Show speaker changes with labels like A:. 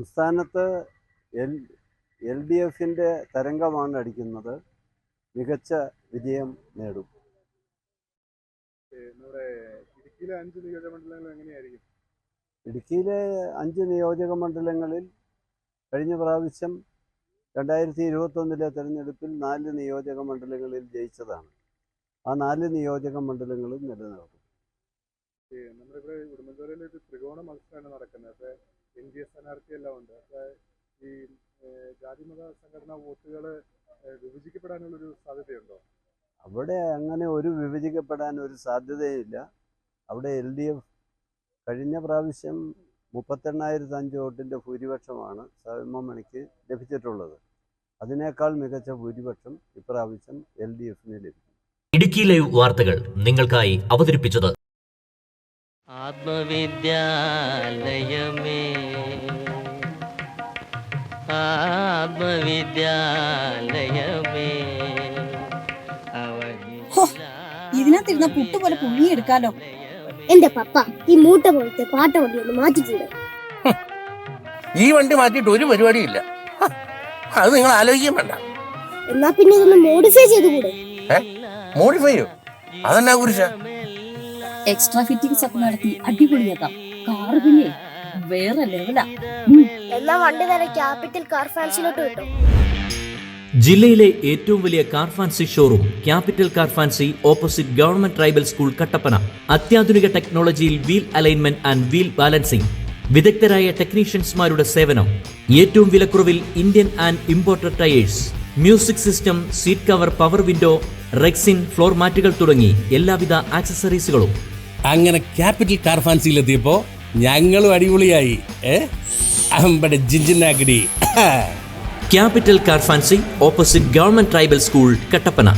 A: സംസ്ഥാനത്ത് L D എഫിൻ്റെ തരംഗമാണ് അടിക്കുന്നത്. മികച്ച വിജയം നേടും. ഇടുക്കിയിലെ 5 നിയോജക മണ്ഡലങ്ങളിൽ കഴിഞ്ഞ പ്രാവശ്യം 2021 തെരഞ്ഞെടുപ്പിൽ 4 നിയോജക മണ്ഡലങ്ങളിൽ ജയിച്ചതാണ്. ആ 4 നിയോജക മണ്ഡലങ്ങളും നിലനിർത്തും.
B: നമ്മുടെ ഇവിടെ ഉടുമ്പൻചോലയിൽ ഒരു ത്രികോണ മത്സരമാണ് നടക്കുന്നത്. അപ്പോൾ NDA സ്ഥാനാർത്ഥിയെല്ലാം ഉണ്ട്. അപ്പോൾ ഈ ജാതിമത സംഘടനാ വോട്ടുകൾ വിഭജിക്കപ്പെടാനുള്ളൊരു സാധ്യതയുണ്ടോ?
A: അവിടെ അങ്ങനെ വിഭജിക്കപ്പെടാൻ ഒരു സാധ്യതയില്ല. അവിടെ LDF കഴിഞ്ഞ പ്രാവശ്യം 38,005 വോട്ടിൻ്റെ ഭൂരിപക്ഷമാണ് സൗമ്യമണിക്ക് ലഭിച്ചിട്ടുള്ളത്. അതിനേക്കാൾ മികച്ച ഭൂരിപക്ഷം ഇപ്രാവശ്യം LDFന് ലഭിക്കും.
C: ഇടുക്കി ലൈവ് വാർത്തകൾ നിങ്ങൾക്കായി അവതരിപ്പിച്ചത്
D: ആത്മവിദ്യാലയമേ
E: ഇതിനകത്തിരുന്ന പുട്ട് പോലെ പുഴുങ്ങിയെടുക്കാലോ.
F: എന്റെ പപ്പ ഈ മൂട്ട പോലത്തെ പാട്ട വണ്ടി ഒന്ന് മാറ്റിക്കൂടെ?
G: ഈ വണ്ടി മാറ്റിയിട്ട് ഒരു പരിപാടിയില്ല. അത് നിങ്ങൾ ആലോചിക്കാൻ വേണ്ട.
F: എന്നാ പിന്നെ ഇതൊന്ന് മോഡിഫൈ ചെയ്തുകൂടെ?
G: മോഡിഫൈയോ? അതെന്നാ കുറിച്ച?
E: എക്സ്ട്രാ ഫിറ്റിംഗ്സ് ഒക്കെ നടത്തി അടിപൊളിയാക്കാം. കാറ് പിന്നെ വേറെ ലെവലാ.
F: എന്നാ വണ്ടി നേരെ ക്യാപിറ്റൽ കാർ ഫാൻസിലോട്ട് കിട്ടും.
C: ജില്ലയിലെ ഏറ്റവും വലിയ car fancy showroom Capital Car Fancy, opposite government tribal school, Kattappana. അത്യാധുനിക ടെക്നോളജിയിൽ wheel alignment and wheel balancing, വിദഗ്ധരായ ടെക്നീഷ്യൻസ്മാരുടെ സേവനം, ഏറ്റവും വിലക്കുറവിൽ Indian and imported tyres, music system, seat cover, power window, rexine, floor മാറ്റുകൾ തുടങ്ങി എല്ലാവിധ ആക്സസറീസുകളും.
G: അങ്ങനെ ക്യാപിറ്റൽ കാർ ഫാൻസിയിലെത്തിയപ്പോ ഞങ്ങളും അടിപൊളിയായി.
C: Capital Car Fancy, opposite government tribal school, Kattappana.